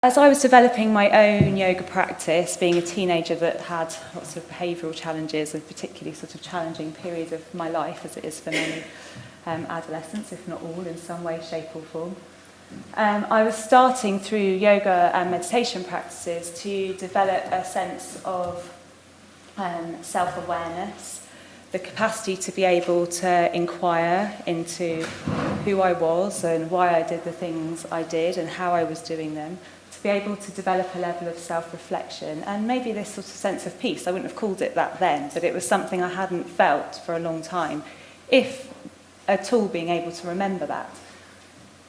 As I was developing my own yoga practice, being a teenager that had lots of behavioural challenges and particularly sort of challenging period of my life, as it is for many adolescents, if not all, in some way, shape or form, I was starting through yoga and meditation practices to develop a sense of self-awareness, the capacity to be able to inquire into who I was and why I did the things I did and how I was doing them, to be able to develop a level of self-reflection and maybe this sort of sense of peace. I wouldn't have called it that then, but it was something I hadn't felt for a long time, if at all being able to remember that.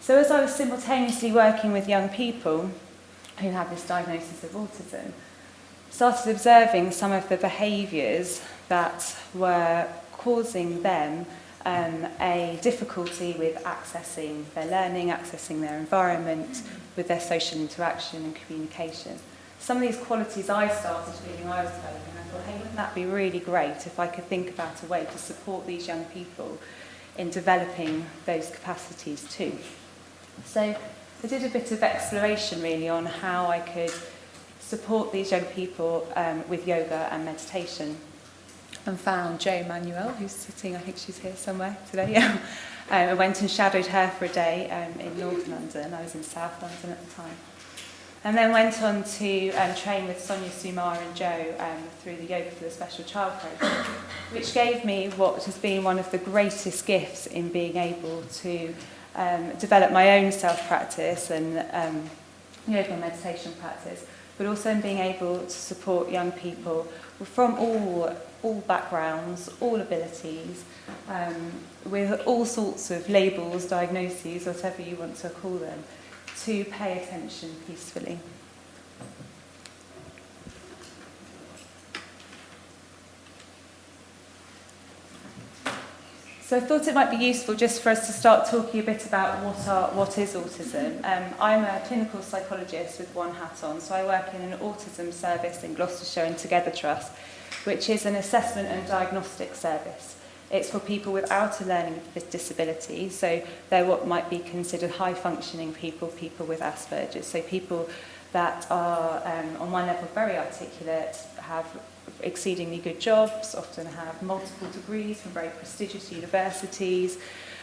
So as I was simultaneously working with young people who had this diagnosis of autism, started observing some of the behaviours that were causing them a difficulty with accessing their learning, accessing their environment, with their social interaction and communication. Some of these qualities I started feeling I was developing, I thought, hey, wouldn't that be really great if I could think about a way to support these young people in developing those capacities too. So I did a bit of exploration really on how I could support these young people with yoga and meditation, and found Jo Manuel, who's sitting, I think she's here somewhere today. I went and shadowed her for a day in North London. I was in South London at the time. And then went on to train with Sonia Sumar and Jo through the Yoga for the Special Child program, which gave me what has been one of the greatest gifts in being able to develop my own self-practice and yoga and meditation practice, but also in being able to support young people from all backgrounds, all abilities, with all sorts of labels, diagnoses, whatever you want to call them, to pay attention peacefully. So I thought it might be useful just for us to start talking a bit about what is autism. I'm a clinical psychologist with one hat on, so I work in an autism service in Gloucestershire and Together Trust, which is an assessment and diagnostic service. It's for people without a learning disability, so they're what might be considered high-functioning people, people with Asperger's, so people that are, on one level, very articulate, have exceedingly good jobs, often have multiple degrees from very prestigious universities,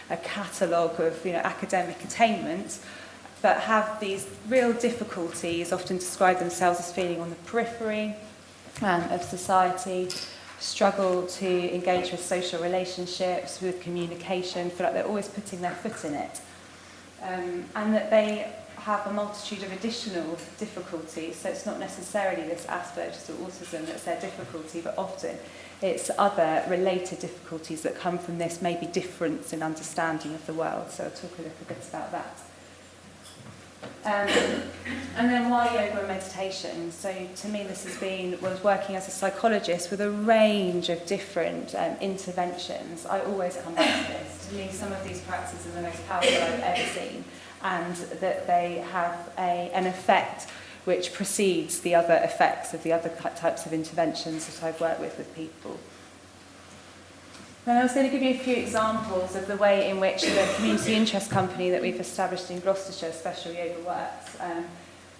a catalogue of academic attainments, but have these real difficulties, often describe themselves as feeling on the periphery of society, struggle to engage with social relationships, with communication, feel like they're always putting their foot in it, and that they have a multitude of additional difficulties. So it's not necessarily this Asperger's or autism that's their difficulty, but often it's other related difficulties that come from this maybe difference in understanding of the world. So I'll talk a little bit about that. And then why yoga and meditation? So to me this was working as a psychologist with a range of different interventions. I always come back to this. To me some of these practices are the most powerful I've ever seen, and that they have an effect which precedes the other effects of the other types of interventions that I've worked with people. And I was going to give you a few examples of the way in which the community interest company that we've established in Gloucestershire, Special Yoga Works,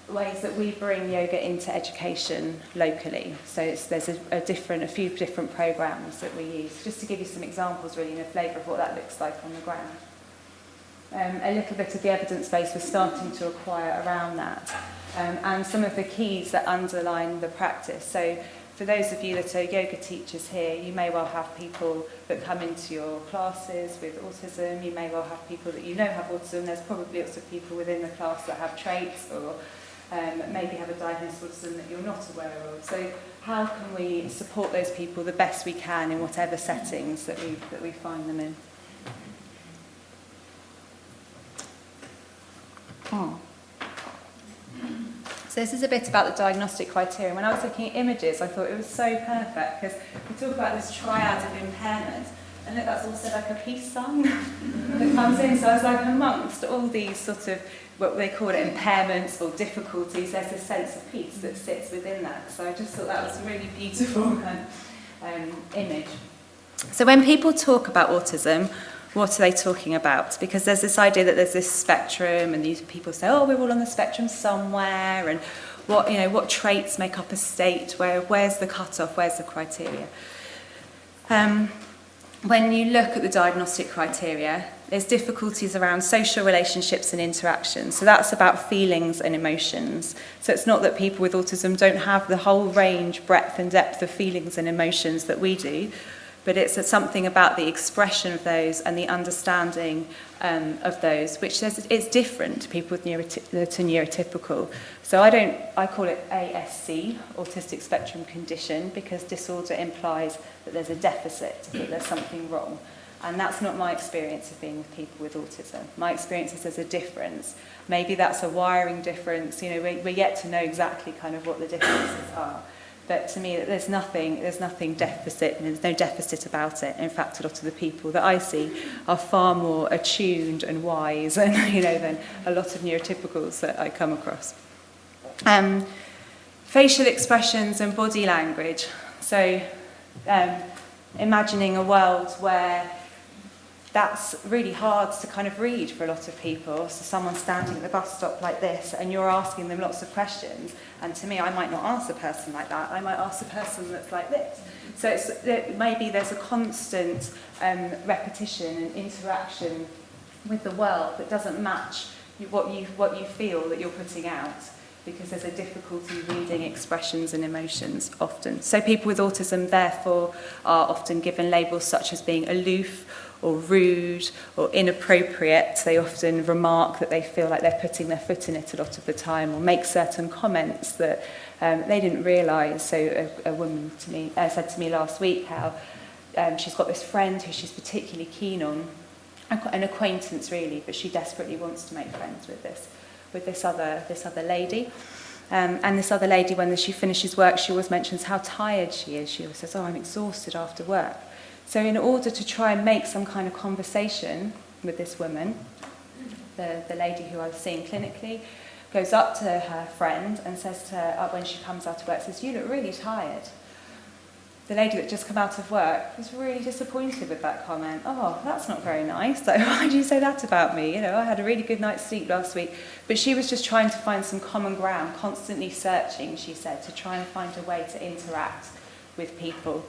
ways that we bring yoga into education locally. So there's a few different programs that we use, just to give you some examples really, and a flavour of what that looks like on the ground. A little bit of the evidence base we're starting to acquire around that, and some of the keys that underline the practice. So for those of you that are yoga teachers here, you may well have people that come into your classes with autism, you may well have people that have autism, there's probably lots of people within the class that have traits or maybe have a diagnosis of autism that you're not aware of. So how can we support those people the best we can in whatever settings that we find them in? So this is a bit about the diagnostic criteria. When I was looking at images, I thought it was so perfect because we talk about this triad of impairment, and look, that's also like a peace sign that comes in. So I was like, amongst all these sort of what they call it impairments or difficulties, there's a sense of peace that sits within that. So I just thought that was a really beautiful image. So when people talk about autism, what are they talking about? Because there's this idea that there's this spectrum, and these people say, oh, we're all on the spectrum somewhere, and what traits make up a state? Where's the cutoff? Where's the criteria? When you look at the diagnostic criteria, there's difficulties around social relationships and interactions. So that's about feelings and emotions. So it's not that people with autism don't have the whole range, breadth and depth of feelings and emotions that we do, but it's something about the expression of those and the understanding of those, which it's different to people with neurotypical. So I call it ASC, autistic spectrum condition, because disorder implies that there's a deficit, that there's something wrong. And that's not my experience of being with people with autism. My experience is there's a difference. Maybe that's a wiring difference. We're yet to know exactly kind of what the differences are. But to me, there's nothing deficit, and there's no deficit about it. In fact, a lot of the people that I see are far more attuned and wise, than a lot of neurotypicals that I come across. Facial expressions and body language. So, imagining a world where that's really hard to kind of read for a lot of people. So someone standing at the bus stop like this, and you're asking them lots of questions. And to me, I might not ask a person like that. I might ask a person that's like this. So maybe there's a constant repetition and interaction with the world that doesn't match what you feel that you're putting out, because there's a difficulty reading expressions and emotions often. So people with autism, therefore, are often given labels such as being aloof or rude or inappropriate. They often remark that they feel like they're putting their foot in it a lot of the time, or make certain comments that they didn't realise. So a woman said to me last week how she's got this friend who she's particularly keen on, an acquaintance really, but she desperately wants to make friends with this other lady. And this other lady, when she finishes work, she always mentions how tired she is. She always says, oh, I'm exhausted after work. So in order to try and make some kind of conversation with this woman, the lady who I was seeing clinically goes up to her friend and says to her, when she comes out of work, says, you look really tired. The lady that just come out of work was really disappointed with that comment. Oh, that's not very nice. Like, why do you say that about me? I had a really good night's sleep last week. But she was just trying to find some common ground, constantly searching, she said, to try and find a way to interact with people.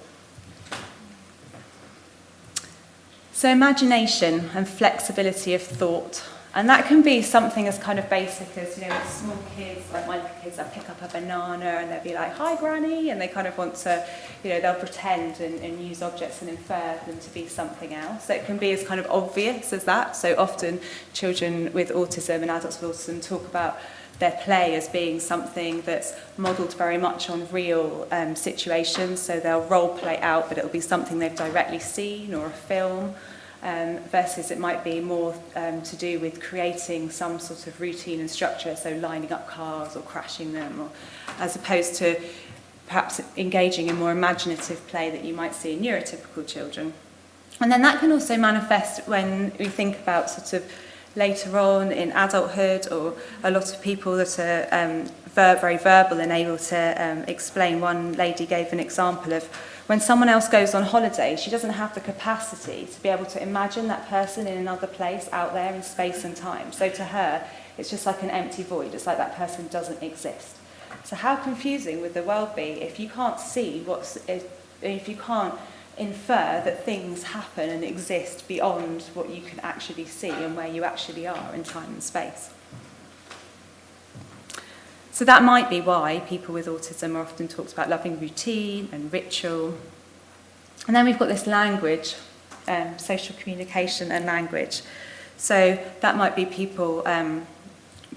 So imagination and flexibility of thought. And that can be something as kind of basic as, with small kids, like my kids, they'll pick up a banana and they'll be like, hi, Granny, and they kind of want to, they'll pretend and use objects and infer them to be something else. So it can be as kind of obvious as that. So often children with autism and adults with autism talk about their play as being something that's modelled very much on real situations. So they'll role play out, but it'll be something they've directly seen or a film. Versus it might be more to do with creating some sort of routine and structure, so lining up cars or crashing them, or as opposed to perhaps engaging in more imaginative play that you might see in neurotypical children. And then that can also manifest when we think about sort of later on in adulthood, or a lot of people that are very verbal and able to explain. One lady gave an example of when someone else goes on holiday, she doesn't have the capacity to be able to imagine that person in another place out there in space and time. So to her, it's just like an empty void. It's like that person doesn't exist. So how confusing would the world be if you can't see if you can't infer that things happen and exist beyond what you can actually see and where you actually are in time and space? So that might be why people with autism are often talked about loving routine and ritual. And then we've got this language, social communication and language. So that might be people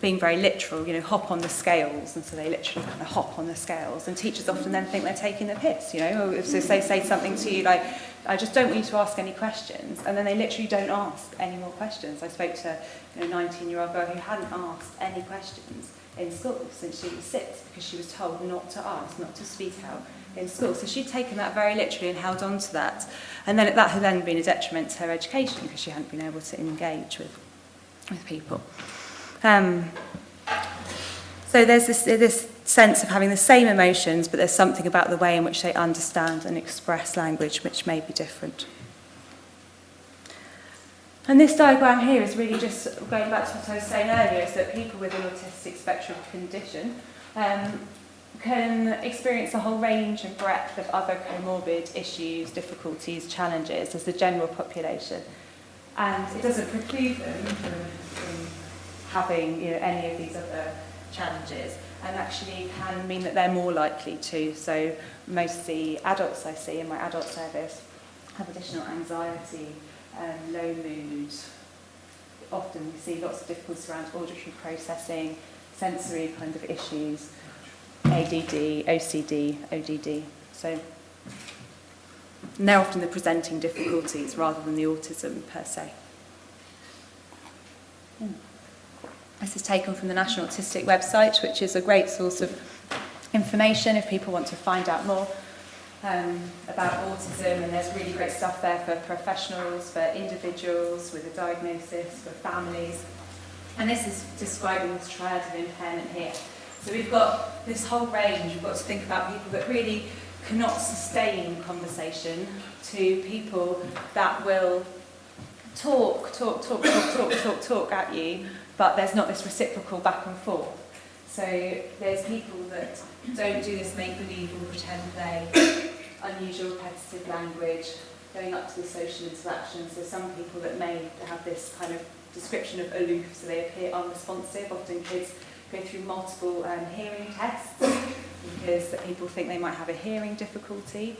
being very literal, hop on the scales, and so they literally kind of hop on the scales. And teachers often then think they're taking the piss, or if they say something to you like, I just don't want you to ask any questions, and then they literally don't ask any more questions. I spoke to a 19-year-old girl who hadn't asked any questions in school since she was 6, because she was told not to ask, not to speak out in school. So she'd taken that very literally and held on to that. And then that had then been a detriment to her education, because she hadn't been able to engage with people. So there's this sense of having the same emotions, but there's something about the way in which they understand and express language which may be different. And this diagram here is really just going back to what I was saying earlier, is that people with an autistic spectrum condition can experience a whole range and breadth of other comorbid issues, difficulties, challenges as the general population. And it doesn't preclude them from having any of these other challenges, and actually can mean that they're more likely to. So most of the adults I see in my adult service have additional anxiety, low mood. Often we see lots of difficulties around auditory processing, sensory kind of issues, ADD, OCD, ODD. So and they're often the presenting difficulties rather than the autism per se. This is taken from the National Autistic website, which is a great source of information if people want to find out more about autism, and there's really great stuff there for professionals, for individuals with a diagnosis, for families. And this is describing this triad of impairment here. So we've got this whole range. We've got to think about people that really cannot sustain conversation, to people that will talk at you, but there's not this reciprocal back and forth. So there's people that don't do this make-believe or pretend play, unusual repetitive language, going up to the social interaction. So some people that may have this kind of description of aloof, so they appear unresponsive. Often kids go through multiple hearing tests because people think they might have a hearing difficulty.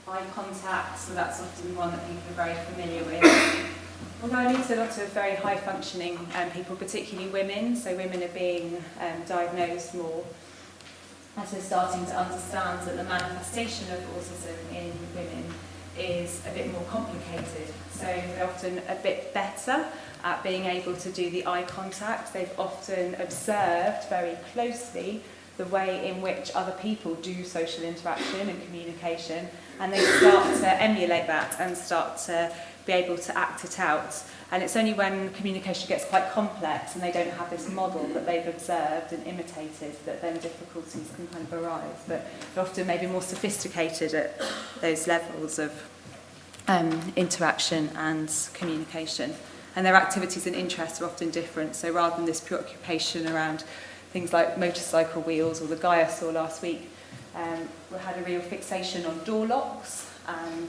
Eye contact, so that's often one that people are very familiar with. Although I meet a lot of very high-functioning people, particularly women, so women are being diagnosed more as we're starting to understand that the manifestation of autism in women is a bit more complicated. So they're often a bit better at being able to do the eye contact. They've often observed very closely the way in which other people do social interaction and communication, and they start to emulate that and start to be able to act it out. And it's only when communication gets quite complex and they don't have this model that they've observed and imitated that then difficulties can kind of arise. But they're often maybe more sophisticated at those levels of interaction and communication. And their activities and interests are often different. So rather than this preoccupation around things like motorcycle wheels or the guy I saw last week, we had a real fixation on door locks, and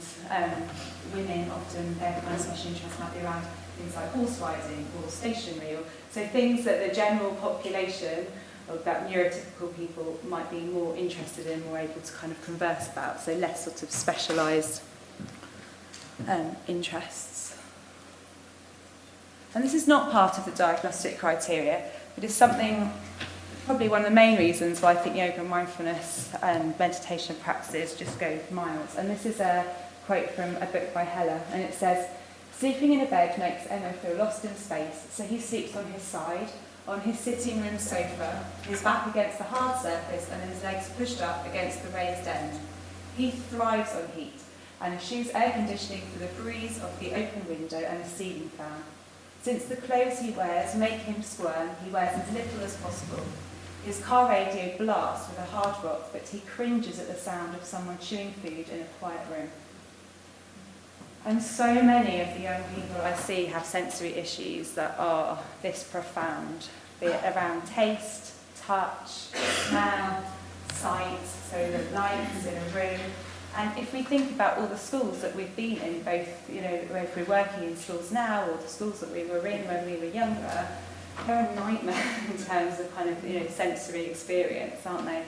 women often, their kind of special interest might be around things like horse riding or stationary, or so things that the general population of that neurotypical people might be more interested in, more able to kind of converse about, so less sort of specialised interests. And this is not part of the diagnostic criteria, but is something, probably one of the main reasons why I think yoga and mindfulness and meditation practices just go miles. And this is a quote from a book by Heller, and it says, "Sleeping in a bed makes Emma feel lost in space, so he sleeps on his side, on his sitting room sofa, his back against the hard surface and his legs pushed up against the raised end. He thrives on heat and eschews air conditioning for the breeze of the open window and a ceiling fan. Since the clothes he wears make him squirm, he wears as little as possible. His car radio blasts with a hard rock, but he cringes at the sound of someone chewing food in a quiet room." And so many of the young people I see have sensory issues that are this profound, be it around taste, touch, smell, sight, so the lights in a room. And if we think about all the schools that we've been in, both, if we're working in schools now or the schools that we were in when we were younger, they're a nightmare in terms of kind of, sensory experience, aren't they?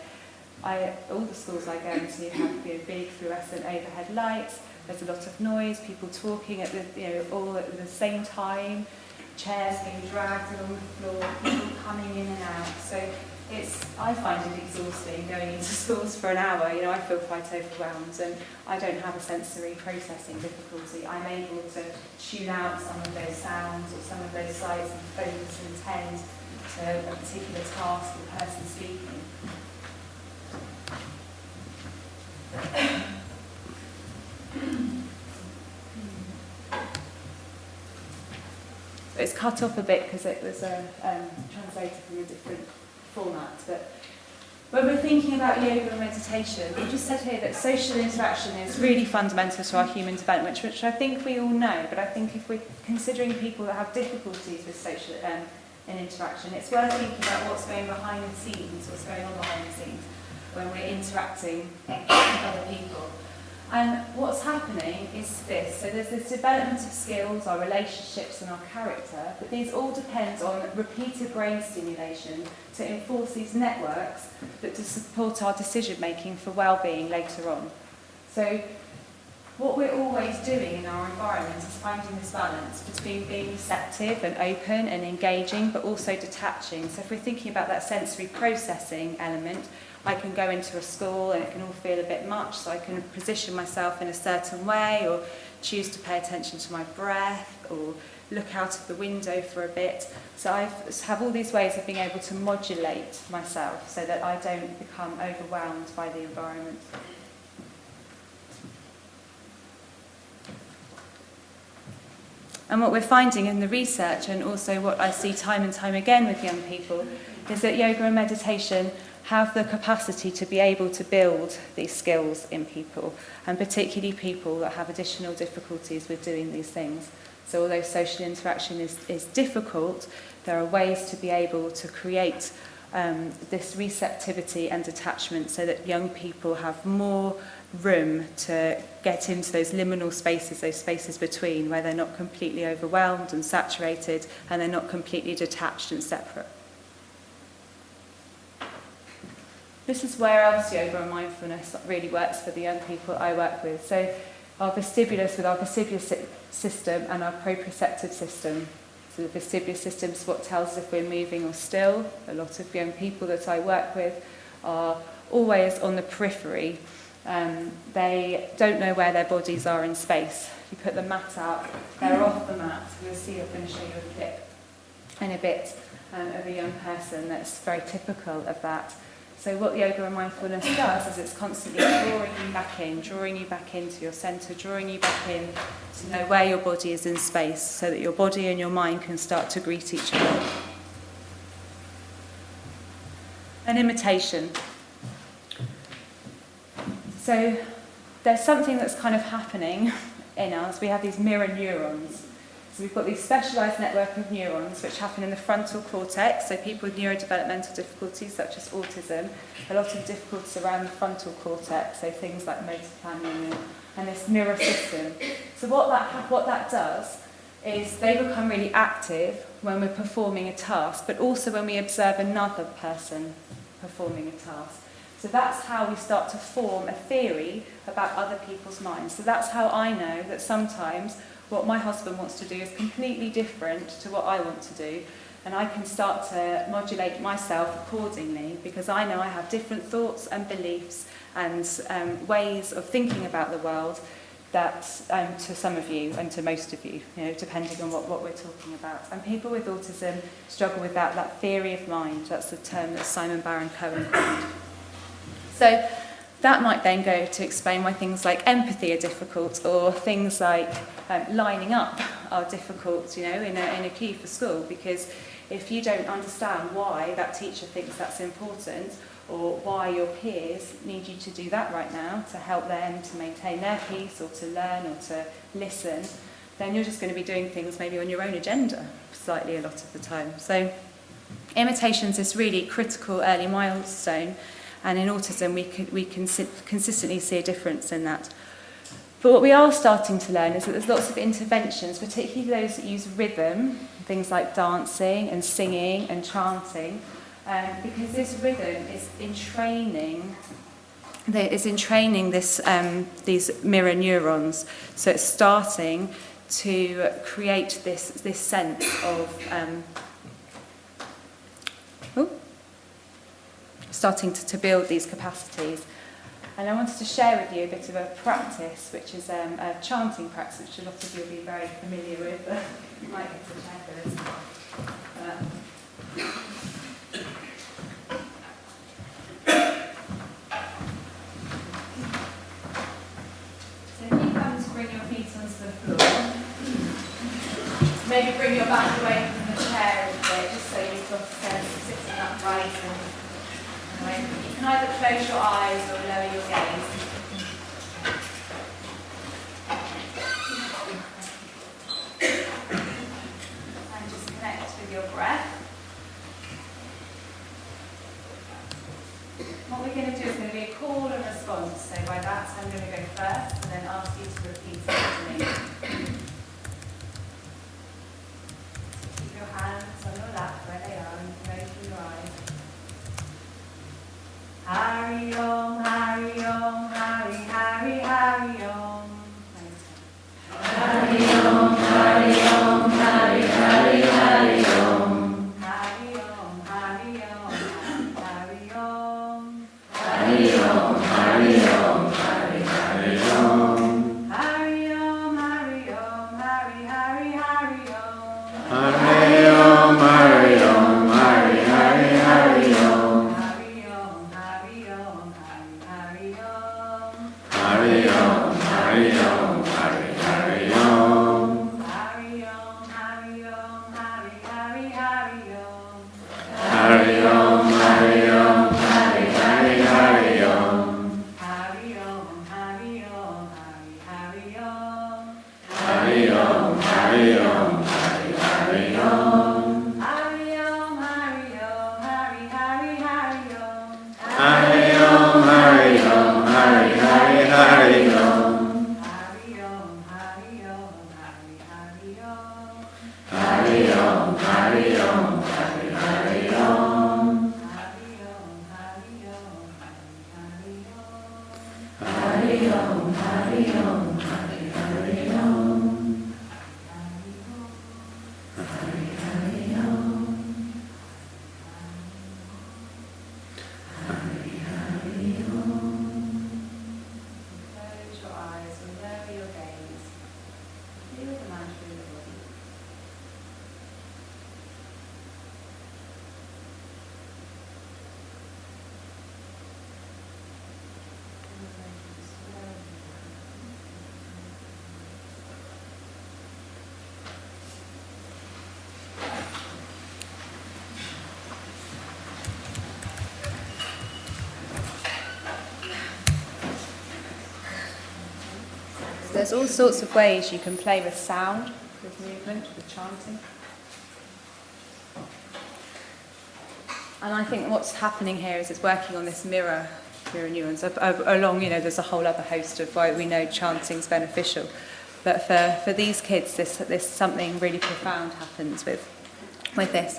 All the schools I go into have big fluorescent overhead lights. There's a lot of noise, people talking at all at the same time, chairs being dragged along the floor, people coming in and out. So I find it exhausting going into schools for an hour. I feel quite overwhelmed, and I don't have a sensory processing difficulty. I'm able to tune out some of those sounds or some of those sights and focus and tend to a particular task or person speaking. It's cut off a bit because it was translated from a different format, but When we're thinking about yoga and meditation, we just said here that social interaction is really fundamental to our human development, which I think we all know, but I think if we're considering people that have difficulties with social and interaction, it's worth thinking about what's going behind the scenes, what's going on behind the scenes when we're interacting with other people. And what's happening is this. So there's this development of skills, our relationships and our character, but these all depend on repeated brain stimulation to enforce these networks that to support our decision making for well-being later on. So what we're always doing in our environment is finding this balance between being receptive and open and engaging, but also detaching. So if we're thinking about that sensory processing element, I can go into a school and it can all feel a bit much, so I can position myself in a certain way or choose to pay attention to my breath or look out of the window for a bit. So I have all these ways of being able to modulate myself so that I don't become overwhelmed by the environment. And what we're finding in the research, and also what I see time and time again with young people, is that yoga and meditation have the capacity to be able to build these skills in people, and particularly people that have additional difficulties with doing these things. So although social interaction is difficult, there are ways to be able to create this receptivity and attachment so that young people have more room to get into those liminal spaces, those spaces between, where they're not completely overwhelmed and saturated, and they're not completely detached and separate. This is where else yoga and mindfulness really works for the young people I work with. So our vestibulus with our vestibular system and our proprioceptive system. So the vestibular system is what tells us if we're moving or still. A lot of young people that I work with are always on the periphery. They don't know where their bodies are in space. You put the mat out, they're off the mat. You'll see, I'm going to show you a clip in a bit of a young person that's very typical of that. So what yoga and mindfulness does is it's constantly drawing you back into your centre, drawing you back in to know where your body is in space so that your body and your mind can start to greet each other. An imitation. So there's something that's kind of happening in us. We have these mirror neurons. So we've got these specialised network of neurons which happen in the frontal cortex, so people with neurodevelopmental difficulties such as autism, a lot of difficulties around the frontal cortex, so things like motor planning and this mirror system. So what that does is they become really active when we're performing a task, but also when we observe another person performing a task. So that's how we start to form a theory about other people's minds. So that's how I know that sometimes what my husband wants to do is completely different to what I want to do, and I can start to modulate myself accordingly because I know I have different thoughts and beliefs and ways of thinking about the world that to some of you and to most of you, depending on what we're talking about. And people with autism struggle with that theory of mind. That's the term that Simon Baron-Cohen coined. So that might then go to explain why things like empathy are difficult, or things like lining up are difficult, in a queue for school, because if you don't understand why that teacher thinks that's important, or why your peers need you to do that right now to help them to maintain their peace, or to learn, or to listen, then you're just going to be doing things maybe on your own agenda slightly a lot of the time. So imitation's this really critical early milestone. And in autism, we can consistently see a difference in that. But what we are starting to learn is that there's lots of interventions, particularly those that use rhythm, things like dancing and singing and chanting, because this rhythm is entraining these mirror neurons. So it's starting to create this sense of starting to build these capacities. And I wanted to share with you a bit of a practice, which is a chanting practice, which a lot of you will be very familiar with. You might get to check this. So if you come to bring your feet onto the floor, maybe bring your back away from the chair a bit, just so you've got a sense of sitting upright and away from can either close your eyes or lower your gaze. And just connect with your breath. What we're going to do is going to be a call and response. So by that, I'm going to go first and then ask you to repeat after me. Keep your hands on your lap where they are and close your eyes. Hari Om, Hari Om, Hari, Hari, Hari Om. Hari Om, Hari Om, Hari, Hari, Hari Om. Hari Om, Hari Om, Hari Om. Hari Om, Hari Om, Hari, Hari Om. Hari Om, Hari Om, Hari, Hari, Hari Om. Hari Om, Hari Om, Hari, Hari, Hari Om. Hari Om, Hari Om, Hari, Hari Om. Hari Om, Hari Om, Hari, Hari Om. Hari Om, Hari Om, Hari, Hari, Hari Om. Hari Om, Hari Om, Hari, Hari, Hari Om. Hari Om, Hari Om, Hari, Hari Om. Hari Om, Hari Om, Hari, Hari Om. Hari Om, Hari Om, Hari, Hari, Hari Om. Hari Om, Hari Om, Hari, Hari, Hari Om. Hari Om, Hari Om, Hari, Hari Om. Hari Om, Hari Om, Hari, Hari Om. Hari Om, Hari Om, Hari, Hari Om. Hari Om, Hari Om, Hari, Hari Om. Hari, Hari Om. Hari, Hari Om. Close your eyes and lower your gaze. Feel the mantra in the body. So there's all sorts of ways you can play with sound, with movement, with chanting. And I think what's happening here is it's working on this mirror neurons. Along, there's a whole other host of why we know chanting's beneficial. But for these kids, this something really profound happens with this.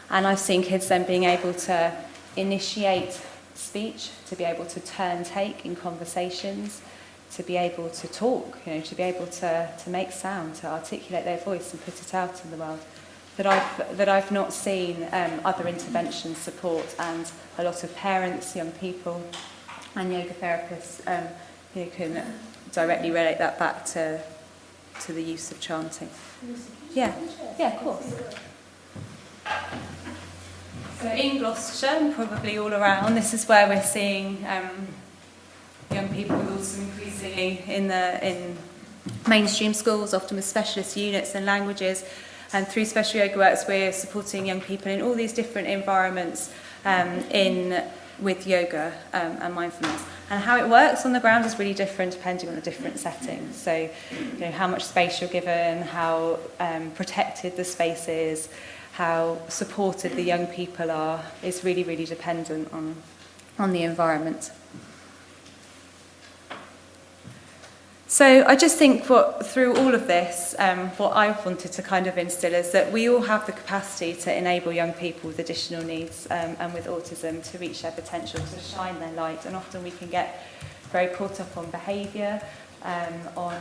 And I've seen kids then being able to initiate speech, to be able to take in conversations, to be able to talk, to be able to make sound, to articulate their voice and put it out in the world. That I've not seen other interventions support, and a lot of parents, young people, and yoga therapists can directly relate that back to the use of chanting. Yeah, of course. So in Gloucestershire, and probably all around, this is where we're seeing young people also increasingly in mainstream schools, often with specialist units and languages. And through Special Yoga Works, we're supporting young people in all these different environments with yoga and mindfulness. And how it works on the ground is really different depending on the different settings. So, how much space you're given, how protected the space is, how supported the young people are, is really, really dependent on the environment. So I just think through all of this, what I've wanted to kind of instill is that we all have the capacity to enable young people with additional needs and with autism to reach their potential, to shine their light. And often we can get very caught up on behaviour, on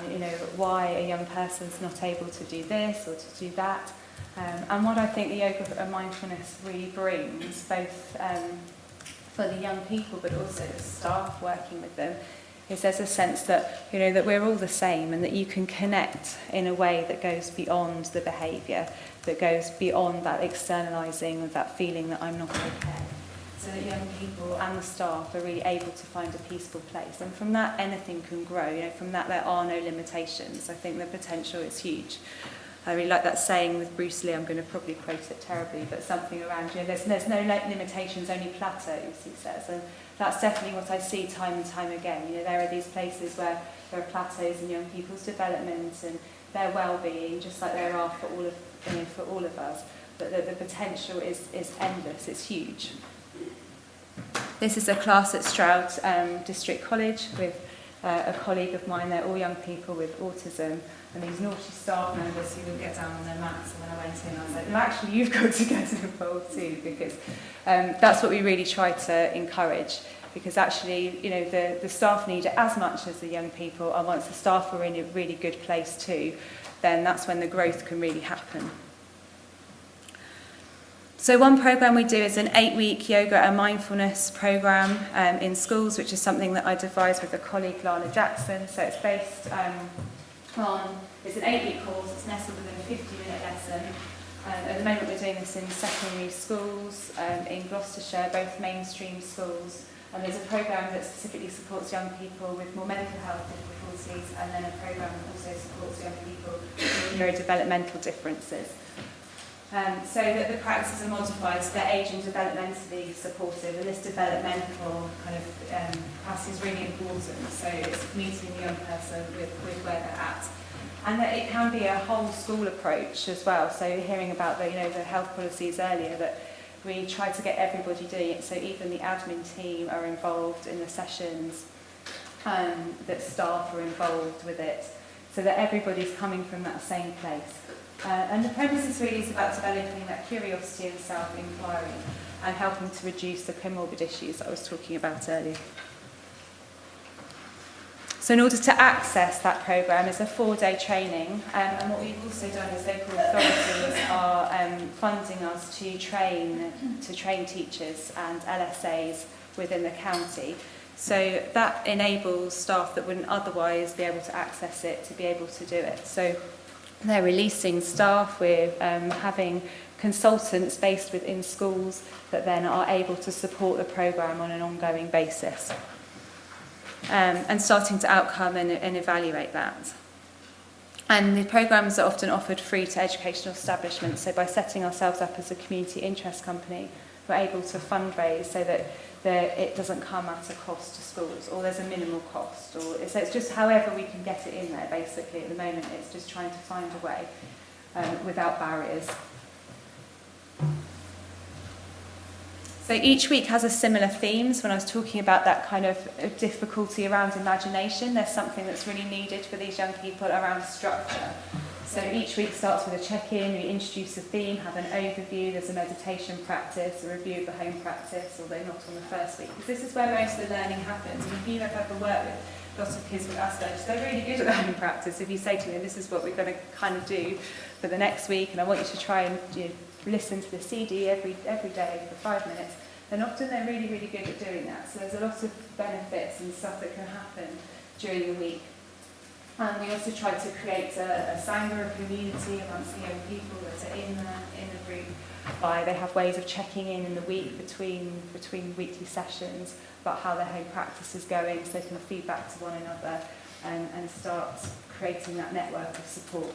why a young person's not able to do this or to do that. And what I think the yoga and mindfulness really brings, both for the young people but also the staff working with them, is there's a sense that that we're all the same, and that you can connect in a way that goes beyond the behaviour, that goes beyond that externalising of that feeling that I'm not okay, so that young people and the staff are really able to find a peaceful place. And from that, anything can grow. From that, there are no limitations. I think the potential is huge. I really like that saying with Bruce Lee. I'm going to probably quote it terribly, but something around, there's no limitations, only plateaus, he says. And that's definitely what I see time and time again. There are these places where there are plateaus in young people's development and their well-being, just like there are for all of us. But the potential is endless. It's huge. This is a class at Stroud District College with a colleague of mine. They're all young people with autism, and these naughty staff members who would get down on their mats. And when I went in, I was like, no, actually, you've got to get involved too, because that's what we really try to encourage. Because actually, the staff need it as much as the young people, and once the staff are in a really good place too, then that's when the growth can really happen. So one program we do is an 8-week yoga and mindfulness program in schools, which is something that I devised with a colleague, Lana Jackson. So it's based it's an 8-week course. It's nestled within a 50-minute lesson. At the moment, we're doing this in secondary schools in Gloucestershire, both mainstream schools. And there's a program that specifically supports young people with more mental health difficulties, and then a program that also supports young people with neurodevelopmental differences. So that the practices are modified so they're age and developmentally supportive, and this developmental kind of capacity is really important. So it's meeting the young person with where they're at. And that it can be a whole school approach as well. So hearing about the health policies earlier, that we try to get everybody doing it, so even the admin team are involved in the sessions, that staff are involved with it, so that everybody's coming from that same place. And the premise really is about developing that curiosity and self-inquiry and helping to reduce the comorbid issues that I was talking about earlier. So in order to access that programme, it's a 4-day training, and what we've also done is local authorities are funding us to train teachers and LSAs within the county. So that enables staff that wouldn't otherwise be able to access it to be able to do it. So they're releasing staff, we're having consultants based within schools that then are able to support the programme on an ongoing basis. And starting to outcome and evaluate that. And the programmes are often offered free to educational establishments, so by setting ourselves up as a community interest company, we're able to fundraise so that it doesn't come at a cost to schools, or there's a minimal cost, so it's just however we can get it in there. Basically at the moment it's just trying to find a way without barriers. So each week has a similar themes. When I was talking about that kind of difficulty around imagination, there's something that's really needed for these young people around structure. So each week starts with a check-in, we introduce a theme, have an overview, there's a meditation practice, a review of the home practice, although not on the first week, because this is where most of the learning happens. And if you've ever worked with lots of kids with Asperger's, they're really good at the home practice. If you say to them, this is what we're going to kind of do for the next week, and I want you to try and listen to the CD every day for 5 minutes, then often they're really, really good at doing that. So there's a lot of benefits and stuff that can happen during the week. And we also try to create a Sangha community amongst the young people that are in the group. They have ways of checking in the week between weekly sessions about how their home practice is going, so they can feed back to one another and start creating that network of support.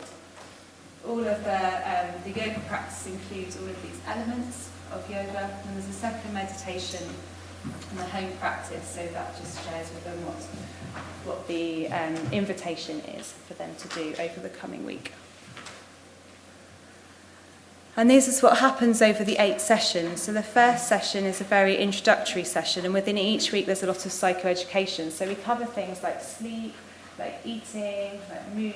All of the yoga practice includes all of these elements of yoga, and there's a second meditation in the home practice, so that just shares with them what the invitation is for them to do over the coming week. And this is what happens over the 8 sessions. So the first session is a very introductory session, and within each week there's a lot of psychoeducation. So we cover things like sleep, like eating, like mood,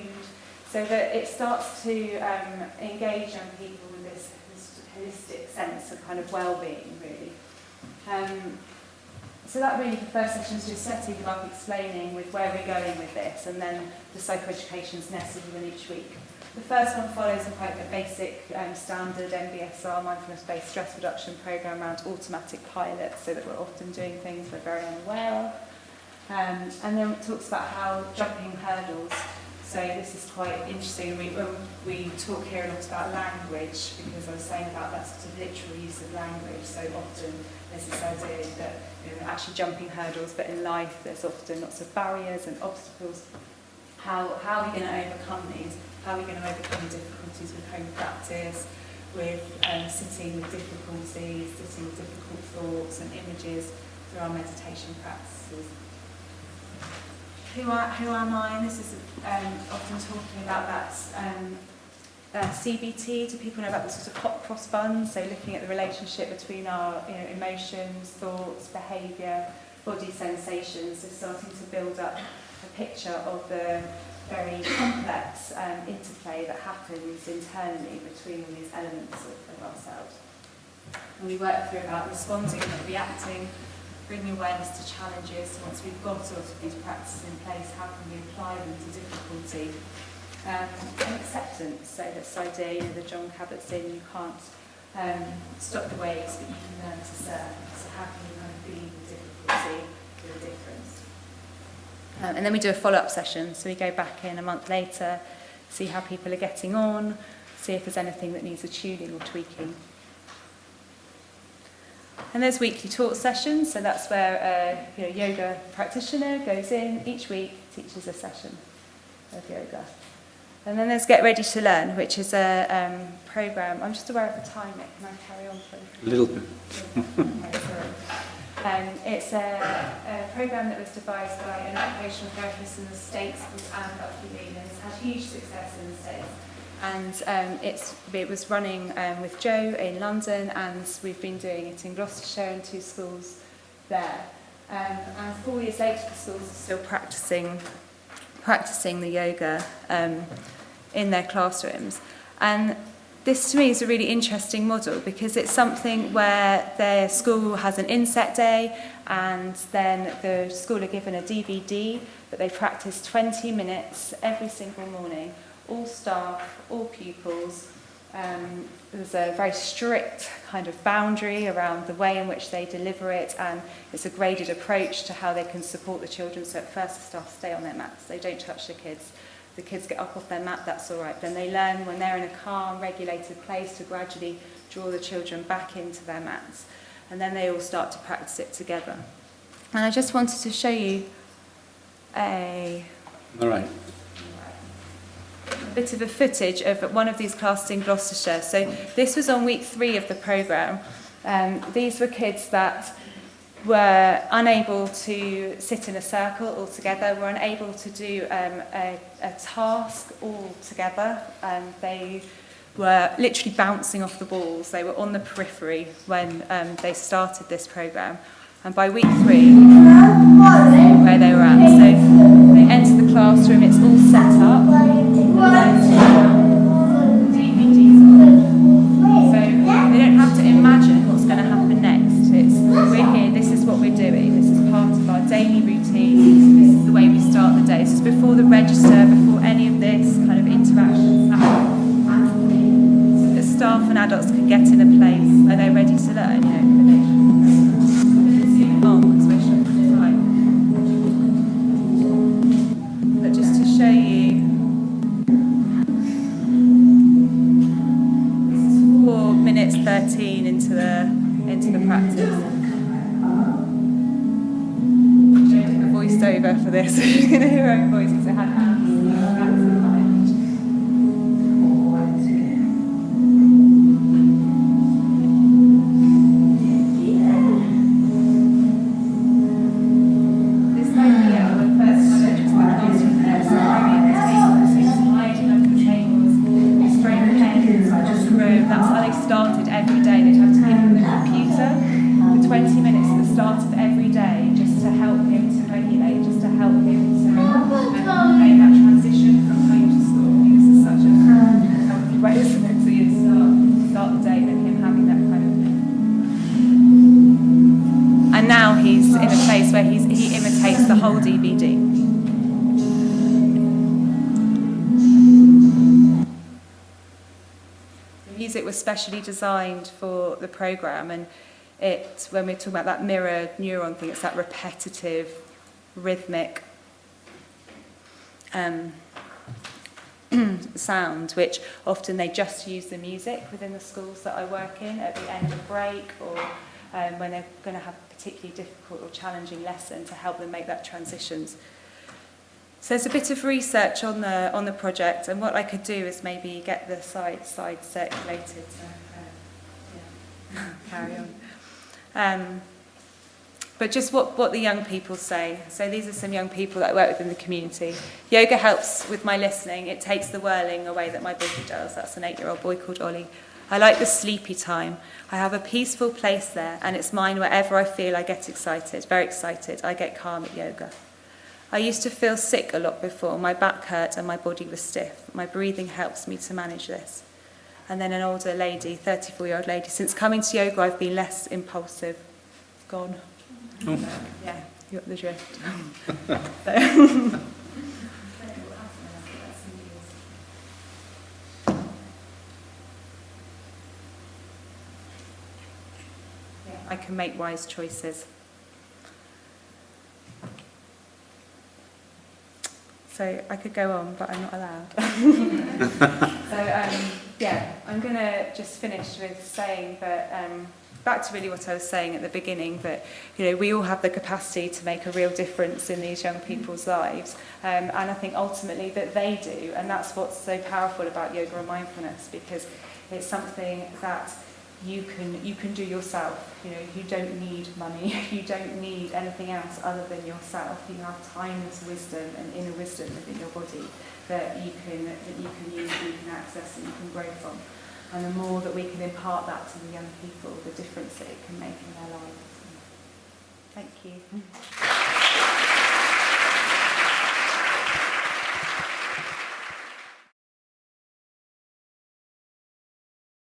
so that it starts to engage young people with this holistic sense of kind of well-being, really. So that really, the first session is just setting them up, explaining with where we're going with this, and then the psychoeducation is nestled within each week. The first one follows quite a basic standard MBSR, mindfulness-based stress reduction program around automatic pilot, so that we're often doing things we're very unaware of. And then it talks about how jumping hurdles. So this is quite interesting. We talk here a lot about language, because I was saying about that sort of literal use of language. So often there's this idea that we're actually jumping hurdles, but in life there's often lots of barriers and obstacles. How are we going to overcome these? how we're going to overcome difficulties with home practice, with sitting with difficulties, sitting with difficult thoughts and images through our meditation practices. Who am I? And this is often talking about that CBT. Do people know about the sort of hot cross buns? So looking at the relationship between our emotions, thoughts, behaviour, body sensations, so starting to build up a picture of the very complex interplay that happens internally between all these elements of ourselves. And we work through about responding and reacting, bringing awareness to challenges. So once we've got all of these practices in place, how can we apply them to difficulty? And acceptance. So this idea, the John Kabat-Zinn, you can't stop the waves, but you can learn to surf. So how can you kind of be the difficulty with a difference? And then we do a follow-up session. So we go back in a month later, see how people are getting on, see if there's anything that needs a tuning or tweaking. And there's weekly talk sessions, so that's where a yoga practitioner goes in each week, teaches a session of yoga. And then there's Get Ready to Learn, which is a programme. I'm just aware of the time, Nick. Can I carry on for a little bit? Okay, sorry. It's a programme that was devised by an occupational therapist in the States called Anne Buckley-Lean, and it's had huge success in the States. And it was running with Joe in London, and we've been doing it in Gloucestershire and 2 schools there. And 4 years later, the schools are still practicing the yoga in their classrooms. And this to me is a really interesting model because it's something where their school has an inset day, and then the school are given a DVD that they practice 20 minutes every single morning. All staff, all pupils. There's a very strict kind of boundary around the way in which they deliver it, and it's a graded approach to how they can support the children. So at first the staff stay on their mats, they don't touch the kids. The kids get up off their mat, that's all right. Then they learn when they're in a calm, regulated place to gradually draw the children back into their mats. And then they all start to practice it together. And I just wanted to show you a bit of a footage of one of these classes in Gloucestershire. So this was on week 3 of the programme. These were kids that were unable to sit in a circle all together, were unable to do a task all together. They were literally bouncing off the walls. They were on the periphery when they started this programme. And by week 3, where they were at. So they enter the classroom, it's all set up. DVDs on. So they don't have to imagine what's going to happen next. We're here, this is what we're doing, this is part of our daily routine, this is the way we start the day. This is before the register, before any of this kind of interaction happens. So that staff and adults can get in a place where they're ready to learn, because we're short of time. But just to show you, this is 4 minutes 13 into the practice. Joe did the voiced over for this. You're going to hear her own voice because it had hands. He imitates the whole DVD. The music was specially designed for the programme, and when we're talking about that mirror neuron thing, it's that repetitive, rhythmic sound, which often they just use the music within the schools that I work in at the end of break, or when they're going to have a particularly difficult or challenging lesson to help them make that transitions. So there's a bit of research on the project, and what I could do is maybe get the slides circulated to carry on. But just what the young people say. So these are some young people that I work with in the community. Yoga helps with my listening. It takes the whirling away that my body does. That's an 8-year-old boy called Ollie. I like the sleepy time. I have a peaceful place there, and it's mine wherever I feel I get excited, very excited. I get calm at yoga. I used to feel sick a lot before. My back hurt and my body was stiff. My breathing helps me to manage this. And then an older lady, 34-year-old lady, since coming to yoga, I've been less impulsive. It's gone. Oh. Yeah, you got the drift. I can make wise choices. So I could go on, but I'm not allowed. I'm going to just finish with saying that, back to really what I was saying at the beginning, that we all have the capacity to make a real difference in these young people's lives, and I think ultimately that they do, and that's what's so powerful about yoga and mindfulness, because it's something that you can do yourself. You don't need money, you don't need anything else other than yourself. You have timeless wisdom and inner wisdom within your body that you can use, that you can access, and you can grow from. And the more that we can impart that to the young people, the difference that it can make in their lives. Thank you.